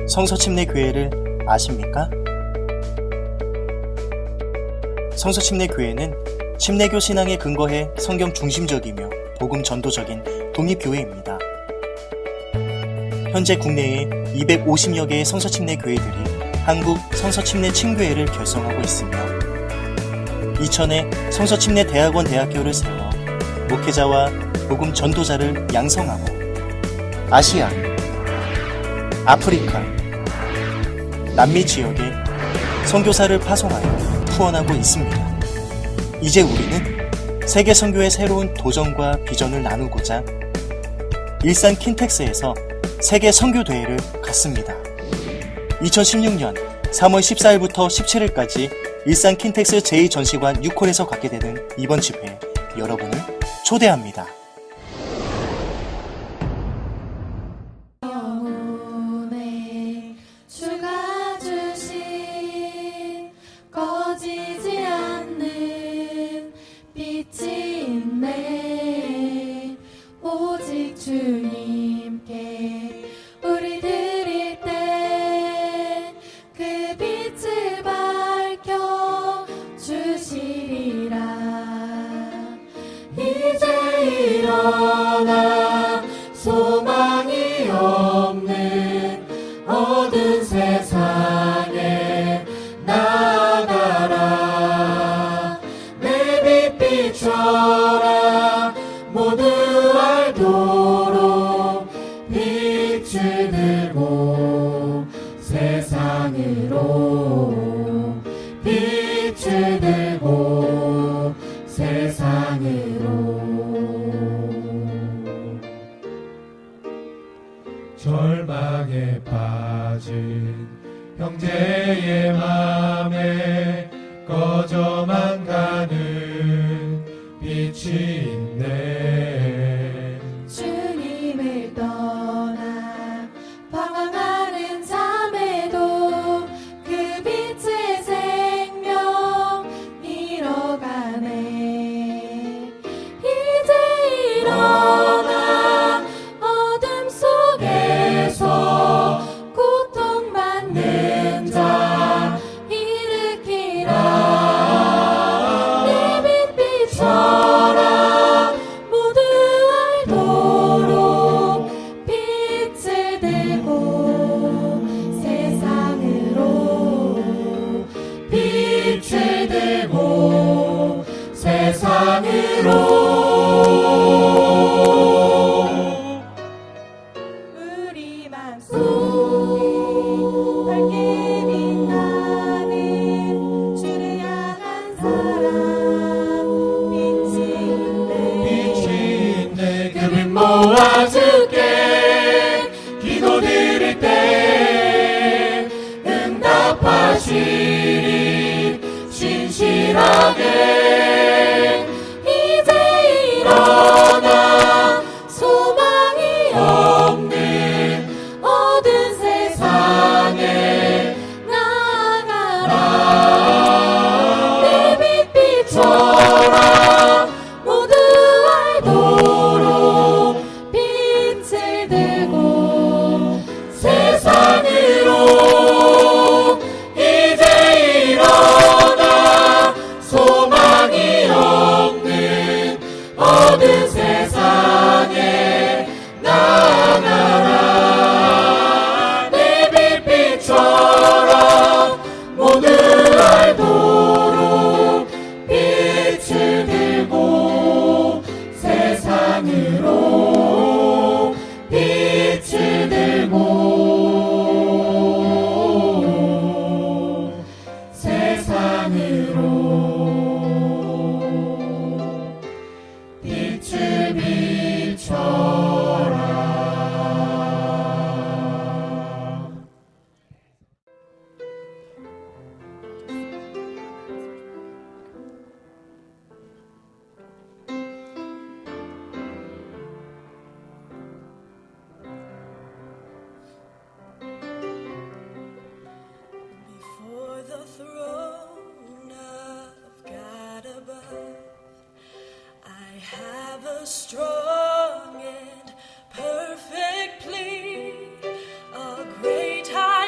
성서침례교회를 아십니까? 성서침례교회는 침례교 신앙에 근거해 성경 중심적이며 복음 전도적인 독립교회입니다. 현재 국내에 250여 개의 성서침례교회들이 한국 성서침례 친교회를 결성하고 있으며 이천에 성서침례대학원 대학교를 세워 목회자와 복음 전도자를 양성하고 아시아, 아프리카, 남미 지역에 선교사를 파송하여 후원하고 있습니다. 이제 우리는 세계 선교의 새로운 도전과 비전을 나누고자 일산 킨텍스에서 세계 선교대회를 갖습니다. 2016년 3월 14일부터 17일까지 일산 킨텍스 제2전시관 6홀에서 갖게 되는 이번 집회에 여러분을 초대합니다. 영혼에 주가 주신 꺼지지 않는 빛이 있네. 오직 주님께 우리 드릴 때 그 빛을 밝혀 주시리라. 이제 일어나 소망이 없는 어두운 세상에 나아가라. 내 빛 비춰라. 모두 알도록 빛을 들고 세상으로 빛을 들고 세상으로. 절망에 빠진 형제의 맘에 꺼져만 가는 빛이 있네. 주님을 떠나 방황하는 자매도 그 빛의 생명 잃어가네. 이제 일어나 어둠 속에서 고통받는 자 일으키라. 내 빛 비춰라. 모두 알도록 빛을 들고 세상으로 빛을 들고 세상으로. 우리 맘속 밝게 빛나는 주를 향한 사랑 빛이 있네. 그 빛 모아줄게. 기도 드릴 때 응답하시리. 신실하게 이제 일어나 소망이 없는 어두운 세상에 나아가라. 내 빛 비춰라. 모두 알도록 빛을 들고 세상으로. 이제 일어나 소망이 없는 어두운 세상에 나아가라. 내 빛 비춰라. 모두 알도록 빛을 들고 세상으로 빛을 들고 세상으로 빛을 비춰라. Before the throne of God above, I have a strong and perfect plea, a great high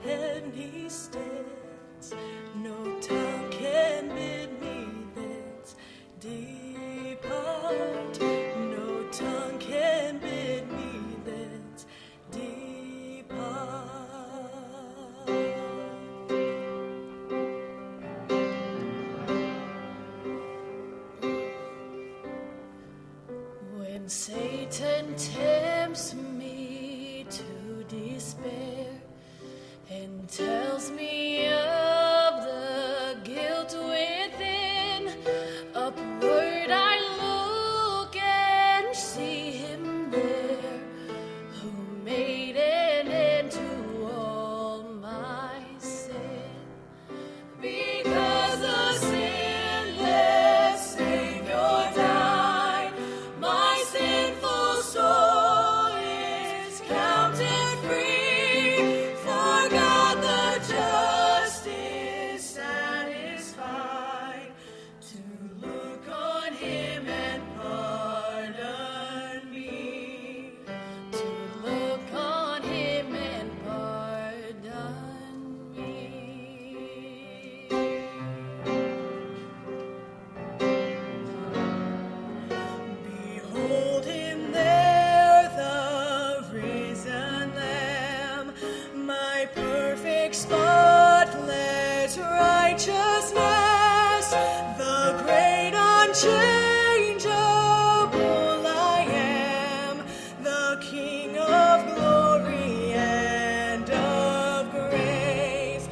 and he stands. No tongue can bid me thence depart. No tongue can bid me thence depart. When Satan tempts me to despair and tells me of the guilt within, upward I look and see him there, who made an end to all my sin. Because the sinless Savior died, my sinful soul is counted free. For God the just is satisfied to look on him and pardon me. To look on him and pardon me. Behold him there, the risen Lamb, my perfect, spotless righteousness, the great unchangeable I am, the King of glory and of grace.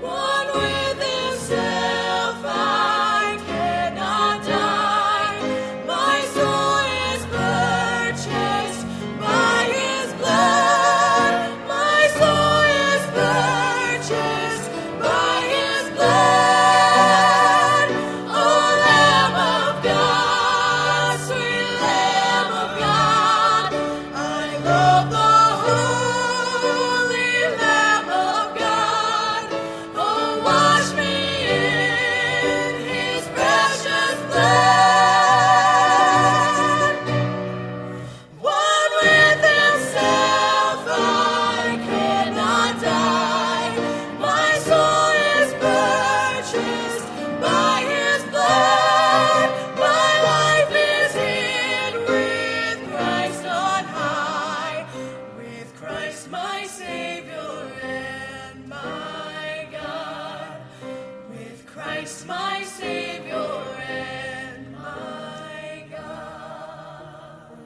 One with himself I cannot die. My soul is purchased by his blood. My soul is purchased by his blood. Oh, Lamb of God, sweet Lamb of God, I love the holy Lamb of God. Oh, wash me in his precious blood. One with himself I cannot die. My soul is purchased by his blood. My life is hid with Christ on high, with Christ my Savior and my God, with Christ my Savior and my God.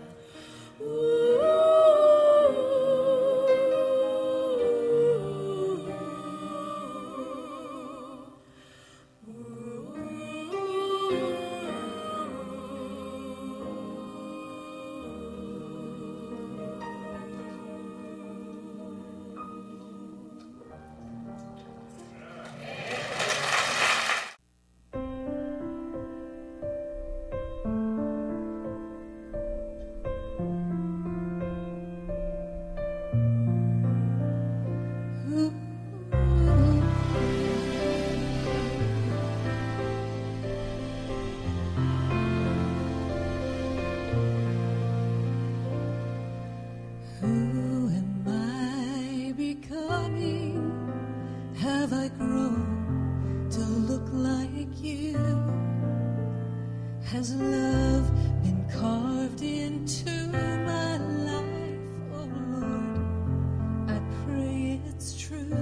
Who am I becoming? Have I grown to look like you? Has love been carved into my life? Oh Lord, I pray it's true.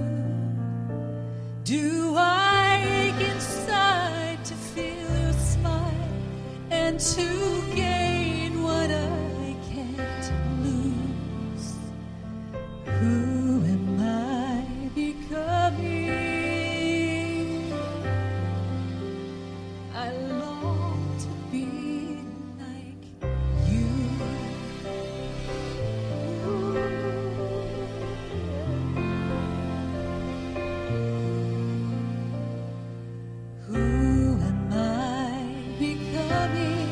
Do I ache inside to feel your smile and to gain what I can't lose? Who am I becoming? I long to be like you. Who am I becoming?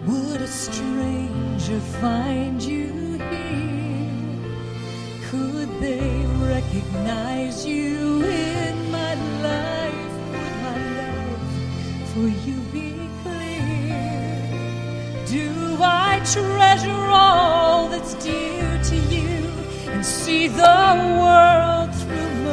Would a stranger find you here? Could they recognize you in my life? Would my love for you be clear? Do I treasure all that's dear to you and see the world through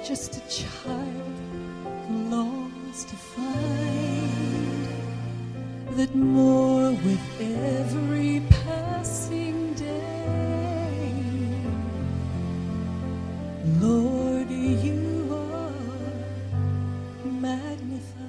just a child who longs to find that more with every passing day. Lord, you are magnified.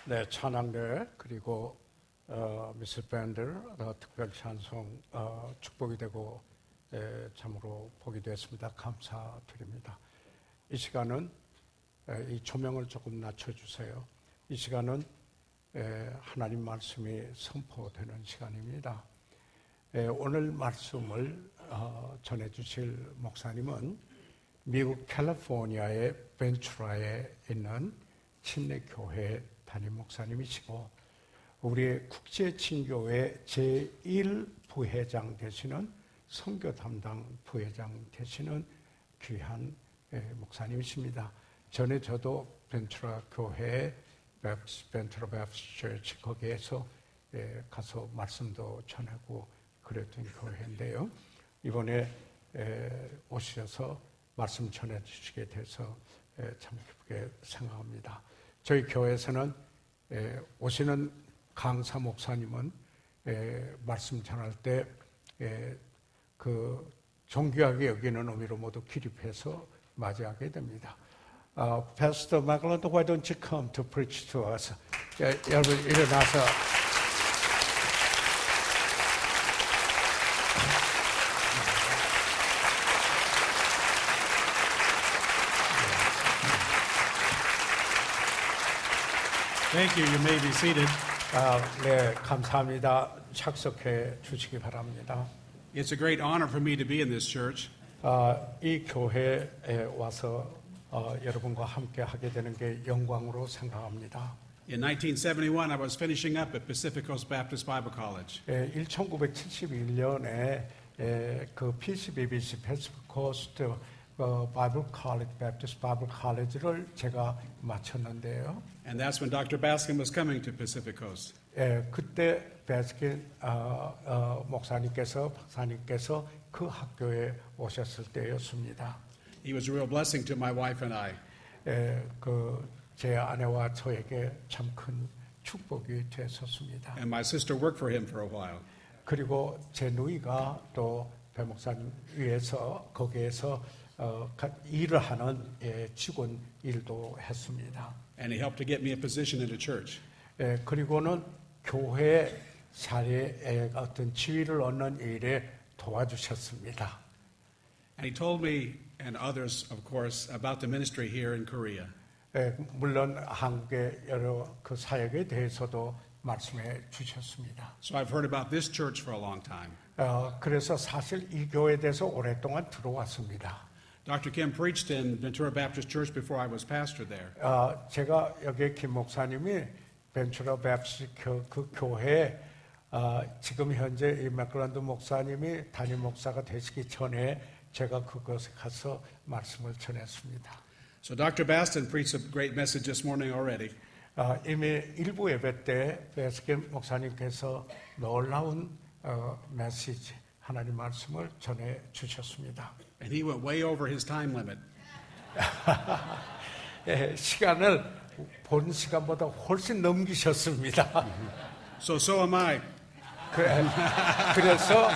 네, 찬양대 그리고 미스 밴드 특별 찬송 축복이 되고 참으로 복이 되었습니다. 감사드립니다. 이 시간은 이 조명을 조금 낮춰주세요. 이 시간은 하나님 말씀이 선포되는 시간입니다. 오늘 말씀을 전해주실 목사님은 미국 캘리포니아의 벤츄라에 있는 침례교회 담임 목사님이시고 우리 국제친교회 제1부회장 되시는 선교 담당 부회장 되시는 귀한 목사님이십니다. 전에 저도 벤츄라 교회 벤츄라 베프티스트 처치 거기에서 가서 말씀도 전하고 그랬던 교회인데요. 이번에 오셔서 말씀 전해주시게 돼서 참 기쁘게 생각합니다. 저희 교회에서는 오시는 강사 목사님은 말씀 전할 때 그 존귀하게 여기는 의미로 모두 기립해서 맞이하게 됩니다. Pastor McLeod, why don't you come to preach to us? 여러분 일어나서 Thank you. You may be seated. 네, 감사합니다. 착석해 주시기 바랍니다. It's a great honor for me to be in this church. 이 교회에 와서 여러분과 함께 하게 되는 게 영광으로 생각합니다. In 1971, I was finishing up at Pacific Coast Baptist Bible College. 1971년에 그 PCBBC Pacific Coast Bible College, Baptist Bible College를 제가 마쳤는데요. And that's when Dr. Baskin was coming to Pacific Coast. 그때 베스킨 목사님께서 박사님께서 그 학교에 오셨을 때였습니다. He was a real blessing to my wife and I. 제 아내와 저에게 참 큰 축복이 됐었습니다. And my sister worked for him for a while. 그리고 제 누이가 또 배 목사님 위해서 거기에서 일을 하는 직원 일도 했습니다. And he helped to get me a position in the church. 그리고는 교회 자리에 어떤 지위를 얻는 일에 도와주셨습니다. And he told me and others, of course, about the ministry here in Korea. 물론 한국의 여러 그 사역에 대해서도 말씀해 주셨습니다. So I've heard about this church for a long time. 그래서 사실 이 교회에 대해서 오랫동안 들어왔습니다. Dr. Kim preached in Ventura Baptist Church before I was pastor there. 제가 여기 김 목사님이 벤츄라 베프티스트 그 교회에 지금 현재 이 맥클란드 목사님이 담임 목사가 되시기 전에 제가 그곳에 가서 말씀을 전했습니다. So Dr. Bastin preached a great message this morning already. 이미 일부 예배 때 베스킨 목사님께서 놀라운 메시지 하나님 말씀을 전해 주셨습니다. And he went way over his time limit. 시간을 본 시간보다 훨씬 넘기셨습니다. So am I. 그래서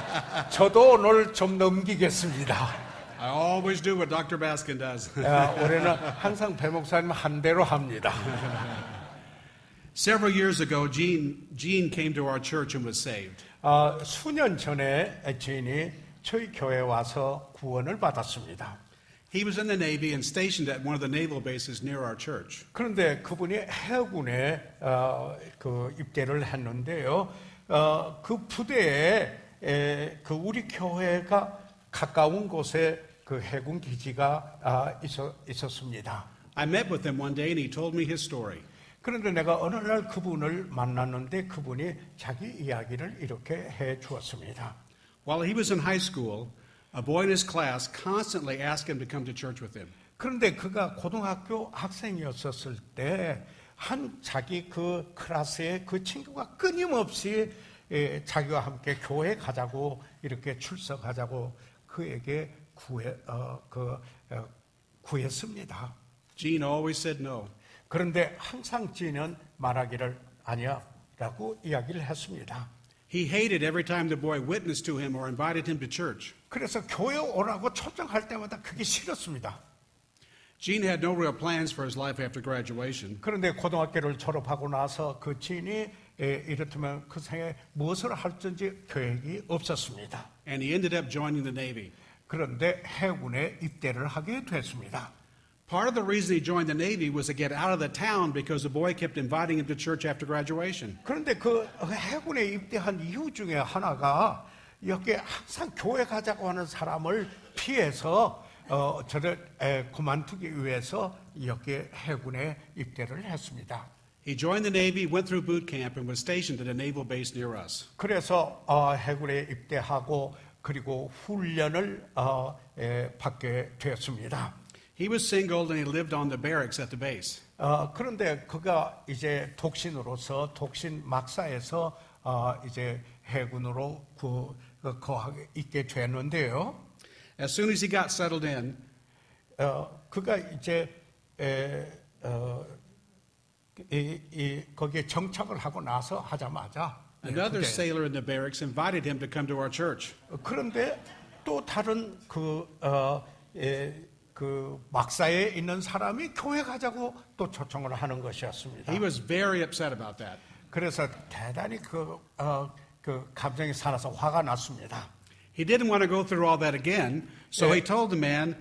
저도 오늘 좀 넘기겠습니다. I always do what Dr. Baskin does. 올해는 항상 배 목사님 한 대로 합니다. Several years ago, Gene came to our church and was saved. 수년 전에 진이 저희 교회에 와서 구원을 받았습니다. He was in the Navy and stationed at one of the naval bases near our church. 그런데 그분이 해군에 그 입대를 했는데요. 그 부대에 그 우리 교회가 가까운 곳에 그 해군 기지가 있었습니다. I met with him one day and he told me his story. 그런데 내가 어느 날 그분을 만났는데 그분이 자기 이야기를 이렇게 해 주었습니다. While he was in high school, a boy in his class constantly asked him to come to church with him. 그런데 그가 고등학교 학생이었을 때 자기 그 클래스의 그 친구가 끊임없이 자기와 함께 교회 가자고 이렇게 출석하자고 그에게 구했습니다. Gene always said no. 그런데 항상 지는 말하기를 아니야 라고 이야기를 했습니다. He hated every time the boy witnessed to him or invited him to church. 그래서 교회 오라고 초청할 때마다 그게 싫었습니다. Gene had no real plans for his life after graduation. 그런데 고등학교를 졸업하고 나서 그 진이 이렇다면 그 생에 무엇을 할지 계획이 없었습니다. And he ended up joining the Navy. 그런데 해군에 입대를 하게 됐습니다. Part of the reason he joined the Navy was to get out of the town because the boy kept inviting him to church after graduation. 그런데 그 해군에 입대한 이유 중에 하나가 여기 항상 교회 가자고 하는 사람을 피해서 저를 그만두기 위해서 여기 해군에 입대를 했습니다. He joined the Navy, went through boot camp, and was stationed at a naval base near us. 그래서 해군에 입대하고 그리고 훈련을 받게 되었습니다. He was single and he lived on the barracks at the base. 그런데 그가 이제 독신으로서 독신 막사에서 이제 해군으로 거하게 있게 되었는데요. As soon as he got settled in, 그가 이제 거기에 정착을 하고 나서 하자마자 another sailor in the barracks invited him to come to our church. 그런데 또 다른 그 막사에 있는 사람이 교회 가자고 또 초청을 하는 것이었습니다. He was very upset about that. 그래서 대단히 그 감정이 살아서 화가 났습니다. He didn't want to go through all that again, so he told the man,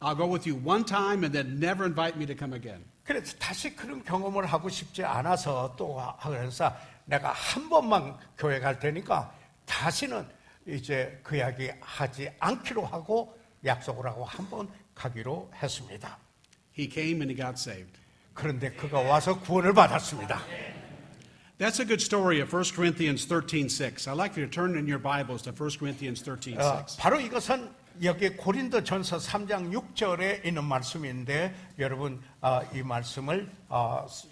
I'll go with you one time and then never invite me to come again. 그래서 다시 그런 경험을 하고 싶지 않아서 또 그래서 내가 한 번만 교회 갈 테니까 다시는 이제 그 이야기 하지 않기로 하고 약속을 하고 한 번 가기로 했습니다. He came and he got saved. 그런데 그가 와서 구원을 받았습니다. That's a good story of 1 Corinthians 13:6. I'd like you to turn in your Bibles to 1 Corinthians 13:6. 바로 이것은 여기 고린도전서 3장 6절에 있는 말씀인데 여러분 이 말씀을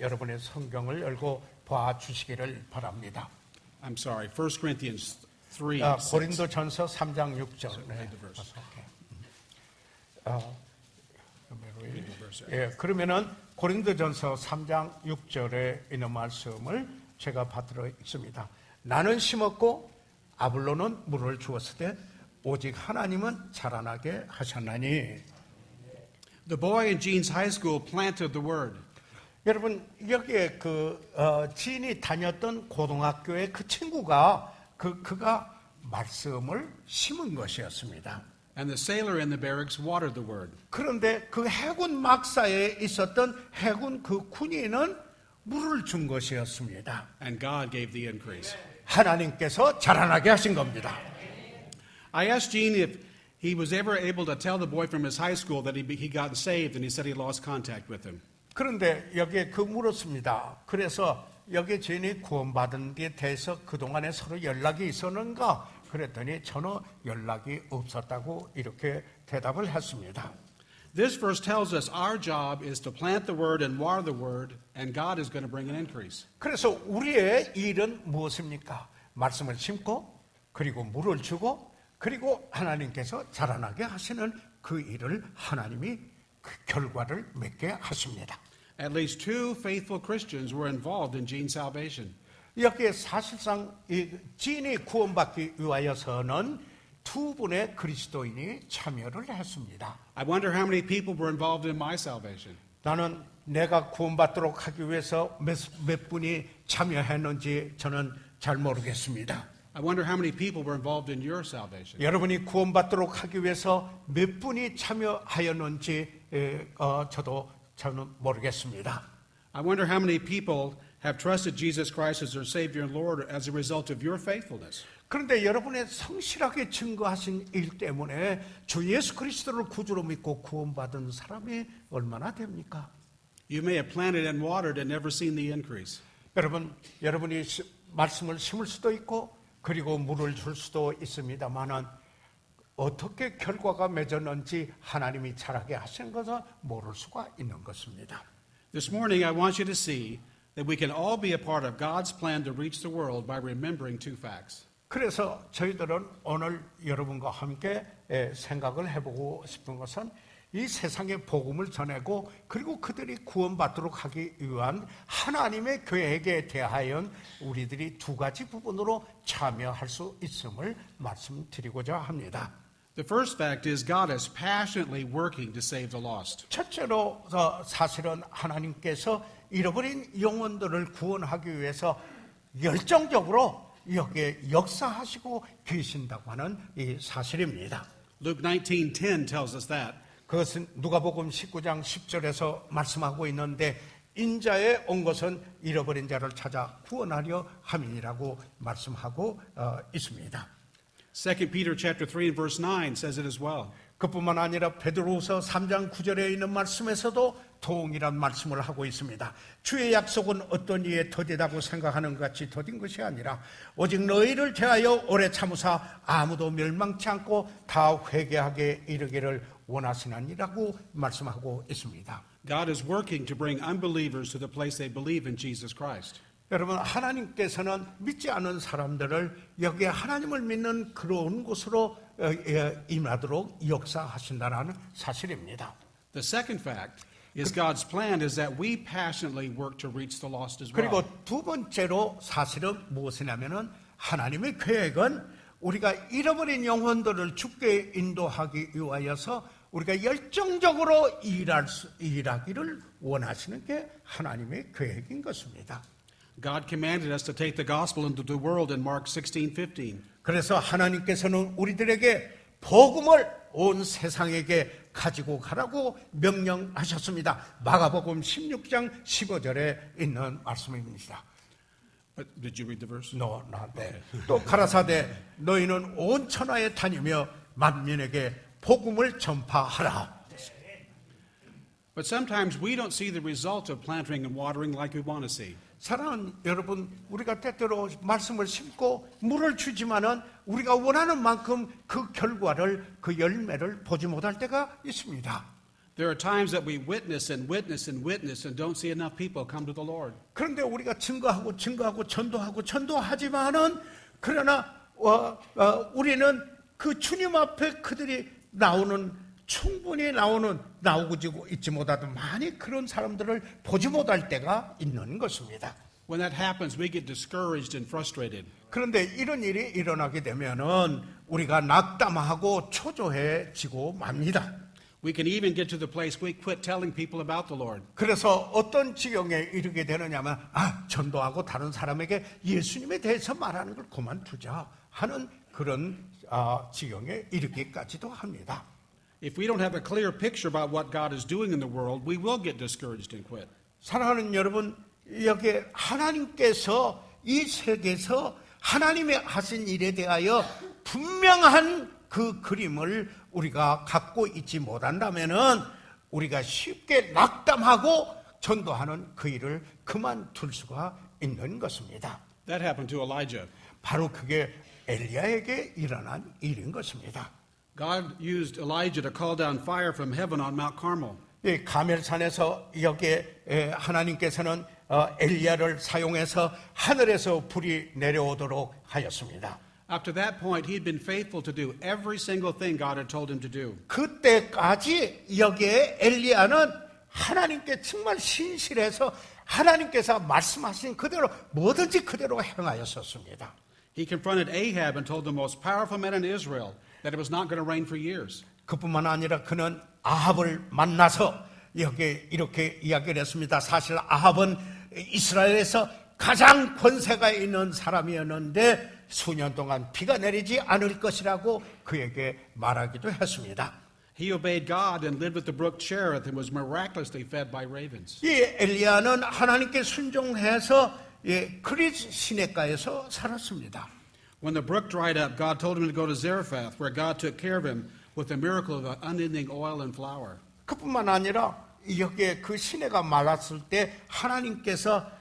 여러분의 성경을 열고 봐주시기를 바랍니다. I'm sorry, 1 Corinthians 3:6. 고린도전서 3장 6절. 그러면은 고린도전서 3장 6절에 있는 말씀을 제가 받들어 있습니다. 나는 심었고 아볼로는 물을 주었을 때 오직 하나님은 자라나게 하셨나니. The boy in Gene's high school planted the word. 여러분 여기에 지인이 다녔던 고등학교의 그 친구가 그가 말씀을 심은 것이었습니다. And the sailor in the barracks watered the word. 그런데 그 해군 막사에 있었던 해군 그 군인은 물을 준 것이었습니다. And God gave the increase. 하나님께서 자라나게 하신 겁니다. I asked Gene if he was ever able to tell the boy from his high school that he got saved, and he said he lost contact with him. 그런데 여기에 물었습니다. 그래서 여기 주인이 구원받은 데 대해서 그동안에 서로 연락이 있었는가? 그랬더니 전혀 연락이 없었다고 이렇게 대답을 했습니다. This verse tells us our job is to plant the word and water the word, and God is going to bring an increase. 그래서 우리의 일은 무엇입니까? 말씀을 심고 그리고 물을 주고 그리고 하나님께서 자라나게 하시는 그 일을 하나님이 그 결과를 맺게 하십니다. At least 2 faithful Christians were involved in Gene's salvation. 여기에 사실상 이 지인이 구원받기 위하여서는 두 분의 그리스도인이 참여를 했습니다. I wonder how many people were involved in my salvation. 나는 내가 구원받도록 하기 위해서 몇 분이 참여했는지 저는 잘 모르겠습니다. I wonder how many people were involved in your salvation. 여러분이 구원받도록 하기 위해서 몇 분이 참여하였는지 저는 모르겠습니다. I wonder how many people have trusted Jesus Christ as their Savior and Lord as a result of your faithfulness. 그런데 여러분의 성실하게 증거하신 일 때문에 주 예수 그리스도를 구주로 믿고 구원받은 사람이 얼마나 됩니까? You may have planted and watered and never seen the increase. 여러분이 말씀을 심을 수도 있고 그리고 물을 줄 수도 있습니다만은 어떻게 결과가 맺었는지 하나님이 자라게 하신 것을 모를 수가 있는 것입니다. This morning I want you to see that we can all be a part of God's plan to reach the world by remembering 2 facts. 그래서 저희들은 오늘 여러분과 함께 생각을 해보고 싶은 것은 이 세상에 복음을 전하고 그리고 그들이 구원받도록 하기 위한 하나님의 계획에 대하여 우리들이 2가지 부분으로 참여할 수 있음을 말씀드리고자 합니다. The first fact is God is passionately working to save the lost. 첫째로 사실은 하나님께서 잃어버린 영혼들을 구원하기 위해서 열정적으로 여기에 역사하시고 계신다고 하는 이 사실입니다. Luke 19:10 tells us that. 그것은 누가복음 19장 10절에서 말씀하고 있는데 인자에 온 것은 잃어버린 자를 찾아 구원하려 함이라고 말씀하고 있습니다. 2 Peter chapter 3 and verse 9 says it as well. 그뿐만 아니라 베드로후서 3장 9절에 있는 말씀에서도 동일한 말씀을 하고 있습니다. 주의 약속은 어떤 이에 더디다고 생각하는 것 같이 더딘 것이 아니라 오직 너희를 대하여 오래 참으사 아무도 멸망치 않고 다 회개하게 이르기를 원하시나니라고 말씀하고 있습니다. God is working to bring unbelievers to the place they believe in Jesus Christ. 여러분, 하나님께서는 믿지 않은 사람들을 여기에 하나님을 믿는 그런 곳으로 임하도록 역사하신다는 사실입니다. The second fact is God's plan is that we passionately work to reach the lost as well. 그리고 두 번째로 사실은 무엇이냐면은 하나님의 계획은 우리가 잃어버린 영혼들을 주께 인도하기 위하여서 우리가 열정적으로 일하기를 원하시는 게 하나님의 계획인 것입니다. God commanded us to take the gospel into the world in Mark 16:15. 그래서 하나님께서는 우리들에게 복음을 온 세상에게 가지고 가라고 명령하셨습니다. 마가복음 16장 15절에 있는 말씀입니다. Did you read the verse? No, not that. 또 가라사대 너희는 온 천하에 다니며 만민에게 복음을 전파하라. But sometimes we don't see the result of planting and watering like we want to see. 사랑하는 여러분, 우리가 때때로 말씀을 심고 물을 주지만은 우리가 원하는 만큼 그 결과를, 그 열매를 보지 못할 때가 있습니다. There are times that we witness and witness and witness and don't see enough people come to the Lord. 그런데 우리가 증거하고 전도하지만은 그러나 우리는 그 주님 앞에 그들이 충분히 나오고 있지 못하던 많이 그런 사람들을 보지 못할 때가 있는 것입니다. When that happens, we get discouraged and frustrated. 그런데 이런 일이 일어나게 되면은 우리가 낙담하고 초조해지고 맙니다. We can even get to the place we quit telling people about the Lord. 그래서 어떤 지경에 이르게 되느냐면 전도하고 다른 사람에게 예수님에 대해서 말하는 걸 그만두자 하는 그런 지경에 이르기까지도 합니다. If we don't have a clear picture about what God is doing in the world, we will get discouraged and quit. 사랑하는 여러분, 여기에 하나님께서 이 세계에서 하나님의 하신 일에 대하여 분명한 그 그림을 우리가 갖고 있지 못한다면은 우리가 쉽게 낙담하고 전도하는 그 일을 그만둘 수가 있는 것입니다. That happened to Elijah. 바로 그게 엘리야에게 일어난 일인 것입니다. God used Elijah to call down fire from heaven on Mount Carmel. 이 가멜산에서 여기에 하나님께서는 엘리야를 사용해서 하늘에서 불이 내려오도록 하였습니다. Up to that point, he'd been faithful to do every single thing God had told him to do. 그때까지 여기에 엘리야는 하나님께 정말 신실해서 하나님께서 말씀하신 그대로 뭐든지 그대로 행하였었습니다. He confronted Ahab and told the most powerful man in Israel that it was not going to rain for years. 그뿐만 아니라 그는 아합을 만나서 여기에 이렇게 이야기를 했습니다. 사실 아합은 이스라엘에서 가장 권세가 있는 사람이었는데 수년 동안 비가 내리지 않을 것이라고 그에게 말하기도 했습니다. He obeyed God and lived at the brook Cherith and was miraculously fed by ravens. 이 엘리야는 하나님께 순종해서 그릿 시냇가에서 살았습니다. When the brook dried up, God told him to go to Zarephath, where God took care of him with the miracle of unending oil and flour. 그뿐만 아니라 여기에 그 시내가 말랐을 때 하나님께서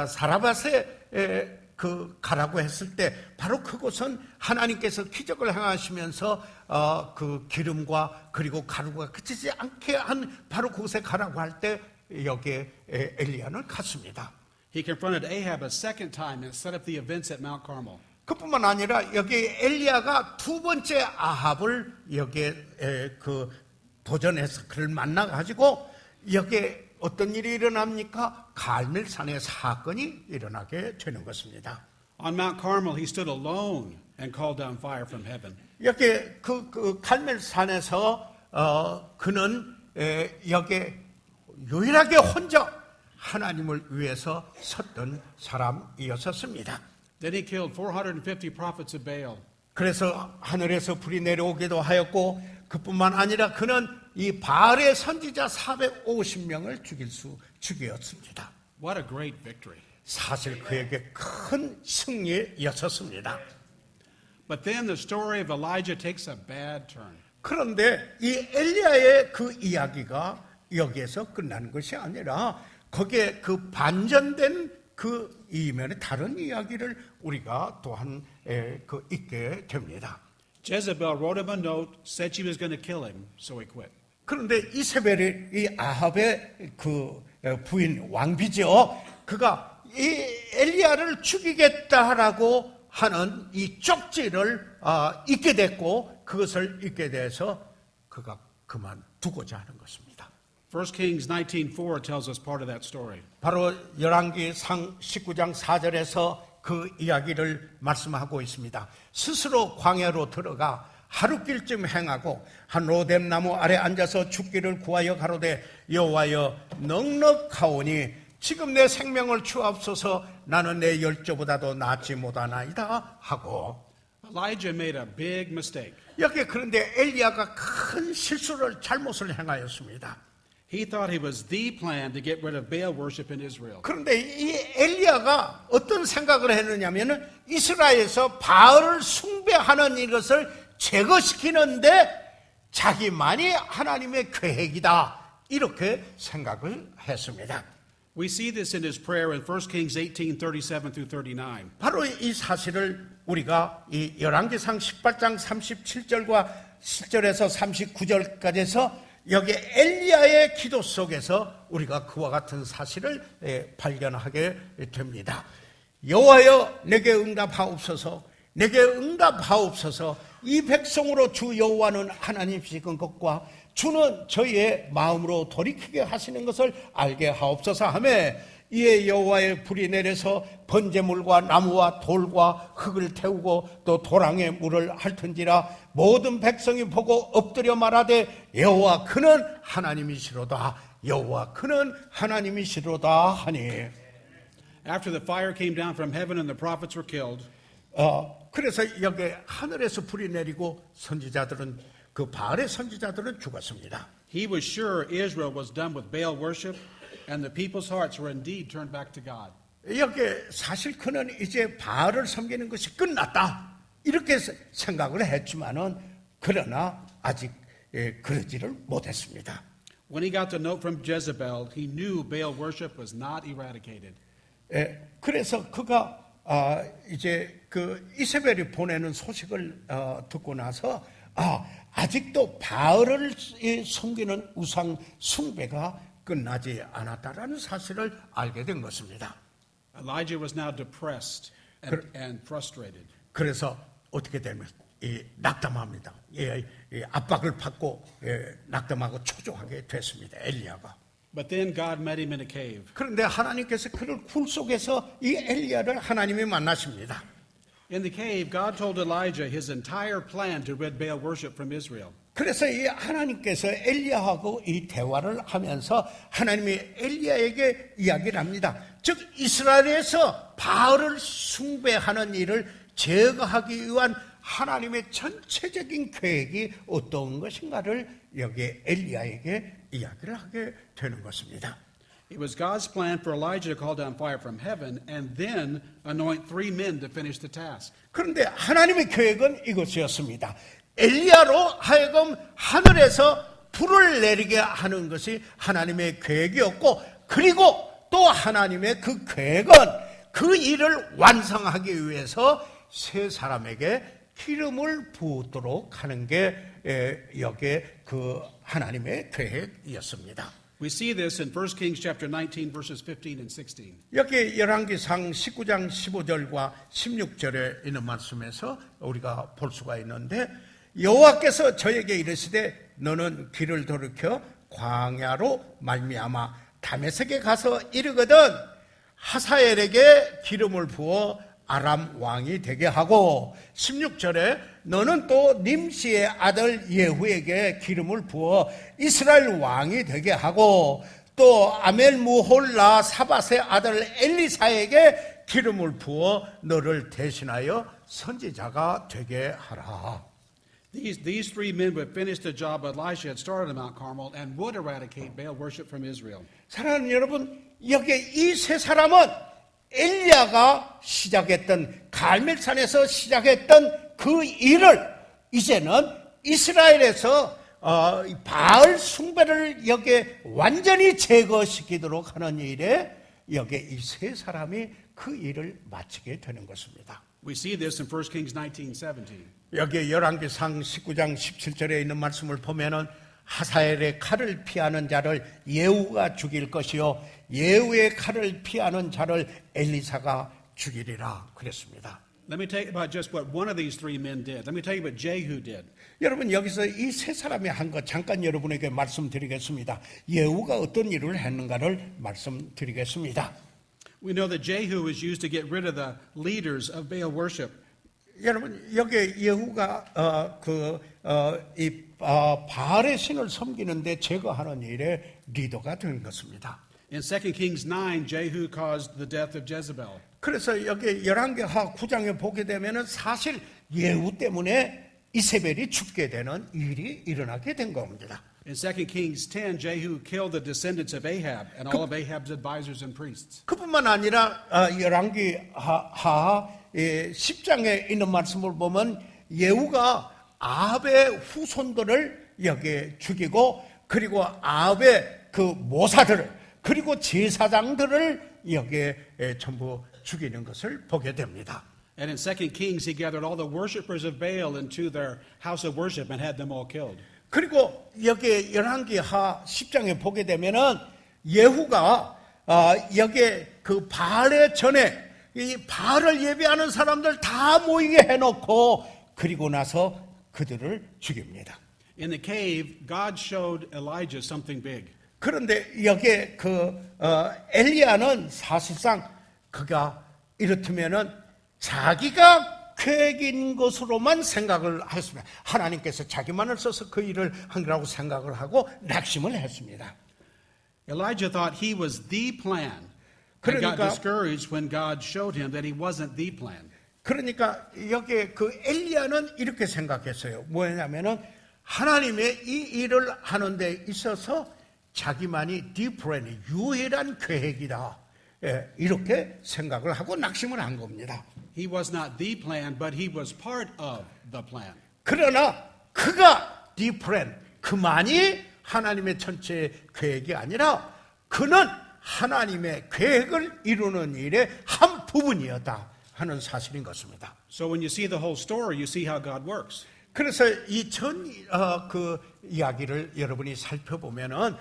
사라밧에 가라고 했을 때 바로 그곳은 하나님께서 기적을 행하시면서 그 기름과 그리고 가루가 그치지 않게 한 바로 그곳에 가라고 할 때 여기에 엘리야는 갔습니다. He confronted Ahab a second time and set up the events at Mount Carmel. 그뿐만 아니라 여기 엘리야가 두 번째 아합을 여기에 도전해서 그를 만나가지고 여기에 어떤 일이 일어납니까? 갈멜산의 사건이 일어나게 되는 것입니다. On Mount Carmel, he stood alone and called down fire from heaven. 여기 그 갈멜산에서 그는 여기 유일하게 혼자 하나님을 위해서 섰던 사람이었습니다. Then he killed 450 prophets of Baal. 그래서 하늘에서 불이 내려오기도 하였고 그뿐만 아니라 그는 이 바알의 선지자 450명을 죽였습니다. What a great victory. 사실 그에게 큰 승리였었습니다. But then the story of Elijah takes a bad turn. 그런데 이 엘리야의 그 이야기가 여기에서 끝나는 것이 아니라 거기에 그 반전된 그 이면의 다른 이야기를 우리가 또한 읽게 됩니다. Jezebel wrote him a note, said she was going to kill him, so he quit. 그런데 이세벨이 이 아합의 그 부인 왕비죠. 그가 이 엘리야를 죽이겠다라고 하는 이 쪽지를 읽게 됐고 그것을 읽게 돼서 그가 그만두고자 하는 것입니다. 1 Kings 19:4 tells us part of that story. 바로 열왕기상 19장 4절에서 그 이야기를 말씀하고 있습니다. 스스로 광야로 들어가 하루길쯤 행하고 한 로뎀 나무 아래 앉아서 죽기를 구하여 가로되 여호와여 넉넉하오니 지금 내 생명을 주옵소서 나는 내 열조보다도 낫지 못하나이다 하고 Elijah made a big mistake. 여기 그런데 엘리야가 큰 실수를 잘못을 행하였습니다. He thought he was the plan to get rid of Baal worship in Israel. 그런데 이 엘리야가 어떤 생각을 했느냐면은 이스라엘에서 바알을 숭배하는 이것을 제거시키는데 자기만이 하나님의 계획이다 이렇게 생각을 했습니다. We see this in his prayer in 1 Kings 18:37 through 39. 바로 이 사실을 우리가 이 열왕기상 18장 37절과 10절에서 39절까지에서 여기 엘리야의 기도 속에서 우리가 그와 같은 사실을 발견하게 됩니다. 여호와여 내게 응답하옵소서 내게 응답하옵소서 이 백성으로 주 여호와는 하나님이신 것과 주는 저희의 마음으로 돌이키게 하시는 것을 알게 하옵소서 하며 이에 여호와의 불이 내려서 번제물과 나무와 돌과 흙을 태우고 또 도랑에 물을 핥은지라 모든 백성이 보고 엎드려 말하되 여호와 그는 하나님이시로다 여호와 그는 하나님이시로다 하니 After the fire came down from heaven and the prophets were killed, 그래서 여기 하늘에서 불이 내리고 선지자들은 그 바알의 선지자들은 죽었습니다. he was sure Israel was done with Baal worship and the people's hearts were indeed turned back to God. 여기 사실 그는 이제 바알을 섬기는 것이 끝났다 이렇게 생각을 했지만은 그러나 아직 그러지를 못했습니다. When he got the note from Jezebel, he knew Baal worship was not eradicated. 그래서 그가 이제 그 이세벨이 보내는 소식을 듣고 나서 아직도 바알을 섬기는 우상 숭배가 끝나지 않았다라는 사실을 알게 된 것입니다. Elijah was now depressed and frustrated. 그래서 어떻게 되면 낙담합니다. 압박을 받고 낙담하고 초조하게 됐습니다. 엘리야가. But then God met him in a cave. 그런데 하나님께서 그를 굴 속에서 이 엘리야를 하나님이 만나십니다. In the cave, God told Elijah his entire plan to rid Baal worship from Israel. 그래서 이 하나님께서 엘리야하고 이 대화를 하면서 하나님이 엘리야에게 이야기를 합니다. 즉 이스라엘에서 바알을 숭배하는 일을 제거하기 위한 하나님의 전체적인 계획이 어떤 것인가를 여기에 엘리야에게 이야기를 하게 되는 것입니다. It was God's plan for Elijah to call down fire from heaven and then anoint 3 men to finish the task. 그런데 하나님의 계획은 이것이었습니다. 엘리야로 하여금 하늘에서 불을 내리게 하는 것이 하나님의 계획이었고 그리고 또 하나님의 그 계획은 그 일을 완성하기 위해서 세 사람에게 기름을 부도록 하는 게 여기에 그 하나님의 계획이었습니다. We see this in 1 Kings chapter 19 verses 15 and 16. 여기 열왕기상 19장 15절과 16절에 있는 말씀에서 우리가 볼 수가 있는데 여호와께서 저에게 이르시되 너는 길을 돌이켜 광야로 말미암아 다메섹에 가서 이르거든 하사엘에게 기름을 부어 아람 왕이 되게 하고 16절에 너는 또 님시의 아들 예후에게 기름을 부어 이스라엘 왕이 되게 하고 또 아멜무홀라 사밧의 아들 엘리사에게 기름을 부어 너를 대신하여 선지자가 되게 하라. These three men would finish the job Elisha had started at Mount Carmel and would eradicate Baal worship from Israel. 사랑하는 여러분, 여기 이 세 사람은 엘리야가 시작했던 갈멜산에서 시작했던 그 일을 이제는 이스라엘에서 바알 숭배를 여기 완전히 제거시키도록 하는 일에 여기 이 세 사람이 그 일을 마치게 되는 것입니다. We see this in 1 Kings 19:17. 여기 열왕기상 19장 17절에 있는 말씀을 보면은 하사엘의 칼을 피하는 자를 예후가 죽일 것이요 예후의 칼을 피하는 자를 엘리사가 죽이리라 그랬습니다. Let me tell you about just what one of these three men did. Let me tell you what Jehu did. 여러분 여기서 이 세 사람이 한 것 잠깐 여러분에게 말씀드리겠습니다. 예후가 어떤 일을 했는가를 말씀드리겠습니다. We know that Jehu was used to get rid of the leaders of Baal worship. 여러분 여기 예후가 바알의 신을 섬기는데 제거하는 일에 리더가 된 것입니다. In 2 Kings 9, Jehu caused the death of Jezebel. 그래서 여기 열왕기하 9장에 보게 되면은 사실 예후 때문에 이세벨이 죽게 되는 일이 일어나게 된 겁니다. In 2 Kings 10, Jehu killed the descendants of Ahab and all of Ahab's advisors and priests. 그뿐만 아니라 열왕기하 10장에 있는 말씀을 보면 예후가 아합의 후손들을 여기에 죽이고 그리고 아합의 그 모사들을 그리고 제사장들을 여기에 전부 죽이는 것을 보게 됩니다. And in 2 Kings, he gathered all the worshippers of Baal into their house of worship and had them all killed. 그리고 여기 열왕기하 10장에 보게 되면은 예후가 여기 그 바알의 전에 이 바알을 예배하는 사람들 다 모이게 해놓고 그리고 나서 그들을 죽입니다. In the cave, God showed Elijah something big. 그런데 여기에 엘리야는 사실상 그가 이렇다면은 자기가 계획인 것으로만 생각을 했습니다. 하나님께서 자기만을 써서 그 일을 한 거라고 생각을 하고 낙심을 했습니다. Elijah thought he was the plan. And got discouraged when God showed him that he wasn't the plan. 그러니까 여기에 그 엘리야는 이렇게 생각했어요. 뭐냐면은 하나님의 이 일을 하는 데 있어서 자기만이 the plan, 유일한 계획이다. 예, 이렇게 생각을 하고 낙심을 한 겁니다. He was not the plan, but he was part of the plan. 그러나 그가 the plan, 그만이 하나님의 전체 계획이 아니라 그는 하나님의 계획을 이루는 일의 한 부분이었다 하는 사실인 것입니다. So when you see the whole story, you see how God works. 그래서 이 전 그 이야기를 여러분이 살펴보면은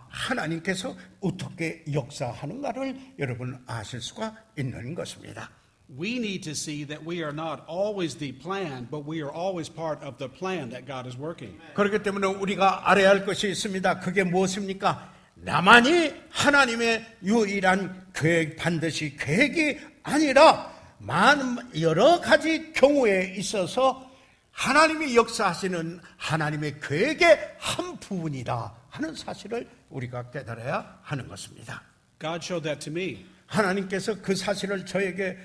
하나님께서 어떻게 역사하는가를 여러분 아실 수가 있는 것입니다. We need to see that we are not always the plan, but we are always part of the plan that God is working. 그렇기 때문에 우리가 알아야 할 것이 있습니다. 그게 무엇입니까? 나만이 하나님의 유일한 계획, 반드시 계획이 아니라 많은 여러 가지 경우에 있어서 하나님이 역사하시는 하나님의 계획의 한 부분이다 하는 사실을 우리가 깨달아야 하는 것입니다. God showed that to me. 하나님께서 그 사실을 저에게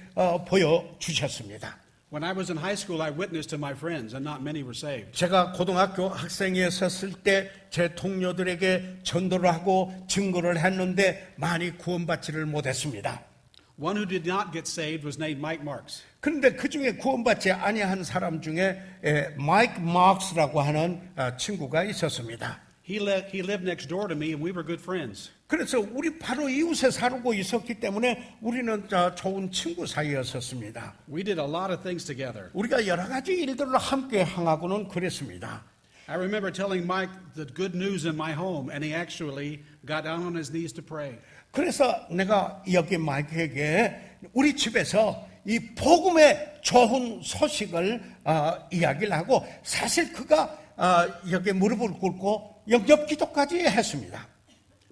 보여주셨습니다. When I was in high school, I witnessed to my friends, and not many were saved. 제가 고등학교 학생이었을 때 제 동료들에게 전도를 하고 증거를 했는데 많이 구원받지를 못했습니다. One who did not get saved was named Mike Marks. 그런데 그 중에 구원받지 아니한 사람 중에 마이크 마크스라고 하는 친구가 있었습니다. He lived next door to me, and we were good friends. 그래서 우리 바로 이웃에 살고 있었기 때문에 우리는 좋은 친구 사이였었습니다. We did a lot of things together. 우리가 여러 가지 일들을 함께 행하고는 그랬습니다. I remember telling Mike the good news in my home, and he actually got down on his knees to pray. 그래서 내가 여기 마이크에게 우리 집에서 이 복음의 좋은 소식을 이야기를 하고 사실 그가 여기 무릎을 꿇고 영접 기도까지 했습니다.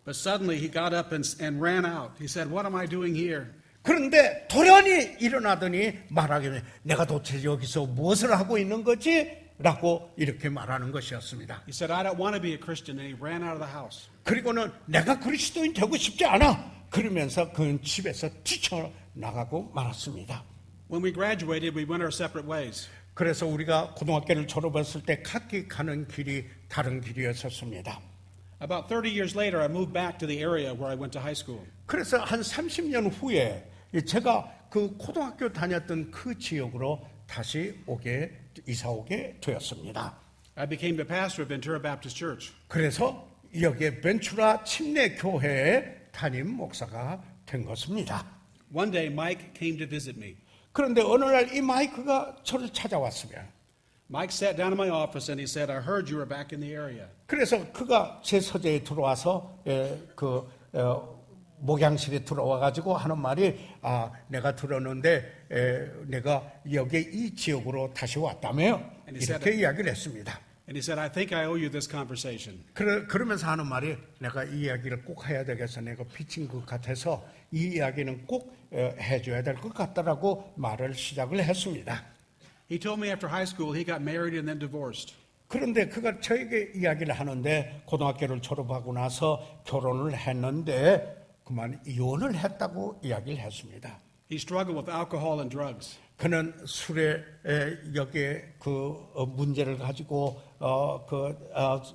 But suddenly he got up and ran out. He said, "What am I doing here?" 그런데 돌연히 일어나더니 말하기를 내가 도대체 여기서 무엇을 하고 있는 거지? 라고 이렇게 말하는 것이었습니다. He said, I don't want to be a Christian, and he ran out of the house. 그리고는 내가 그리스도인 되고 싶지 않아. 그러면서 그는 집에서 뛰쳐나가고 말았습니다. When we graduated, we went our separate ways. 그래서 우리가 고등학교를 졸업했을 때 각기 가는 길이 다른 길이었었습니다. About 30 years later, I moved back to the area where I went to high school. 그래서 한 30년 후에 제가 그 고등학교 다녔던 그 지역으로 다시 이사 오게 되었습니다. I became the pastor of Ventura Baptist Church. 그래서 여기에 벤추라 침례 교회의 담임 목사가 된 것입니다. One day, Mike came to visit me. 그런데 어느 날 이 마이크가 저를 찾아왔으면 Mike sat down in my office and he said, I heard you were back in the area. 그래서 그가 제 서재에 들어와서 목양실에 들어와 가지고 하는 말이 내가 들었는데 내가 여기 이 지역으로 다시 왔다며요. 이렇게 이야기를 했습니다. And he said, I think I owe you this conversation. 그러면서 하는 말이 내가 이 이야기를 꼭 해야 되겠어. 내가 피친 것 같아서 이 이야기는 꼭 해줘야 될 것 같다라고 말을 시작을 했습니다. He told me after high school he got married and then divorced. 그런데 그가 저에게 이야기를 하는데 고등학교를 졸업하고 나서 결혼을 했는데 그만 이혼을 했다고 이야기를 했습니다. He struggled with alcohol and drugs. 그는 술에 여기에 그 문제를 가지고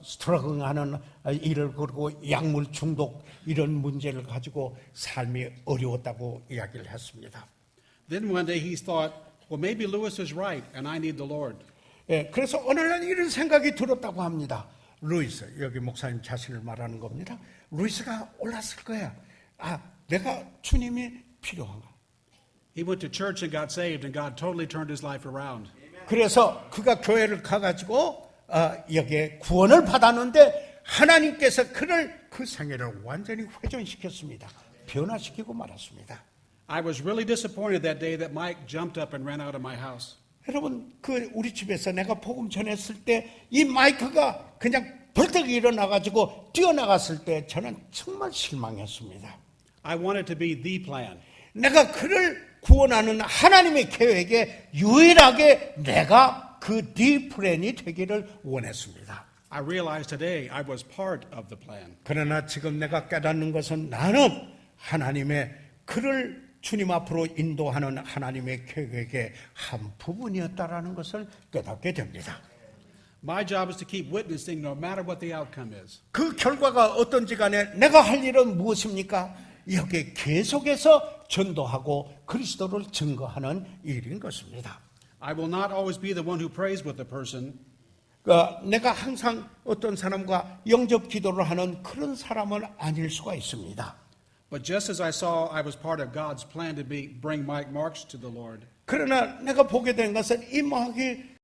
스트러글하는 일을 그리고 약물 중독 이런 문제를 가지고 삶이 어려웠다고 이야기를 했습니다. Then one day he thought, well, maybe Lewis is right and I need the Lord. 그래서 어느 날 이런 생각이 들었다고 합니다. 루이스, 여기 목사님 자신을 말하는 겁니다. 루이스가 올랐을 거야. 내가 주님이 필요한가? He went to church and got saved and God totally turned his life around. 그래서 그가 교회를 가가지고 여기에 구원을 받았는데 하나님께서 그를 그 생애를 완전히 회전시켰습니다. 변화시키고 말았습니다. I was really disappointed that day that Mike jumped up and ran out of my house. 여러분, 우리 집에서 내가 복음 전했을 때 이 마이크가 그냥 벌떡 일어나가지고 뛰어나갔을 때 저는 정말 실망했습니다. I wanted to be the plan. 내가 그를 구원하는 하나님의 계획에 유일하게 내가 그 디플랜이 되기를 원했습니다. I realized today I was part of the plan. 그러나 지금 내가 깨닫는 것은 나는 하나님의 그를 주님 앞으로 인도하는 하나님의 계획의 한 부분이었다라는 것을 깨닫게 됩니다. My job is to keep witnessing no matter what the outcome is. 그 결과가 어떤지 간에 내가 할 일은 무엇입니까? 여기에 계속해서 전도하고 그리스도를 증거하는 일인 것입니다. I will not always be the one who prays with the person. 내가 항상 어떤 사람과 영접 기도를 하는 그런 사람은 아닐 수가 있습니다. But just as I saw I was part of God's plan to bring Mike Marks to the Lord, 그러나 내가 보게 된 것은 이 마귀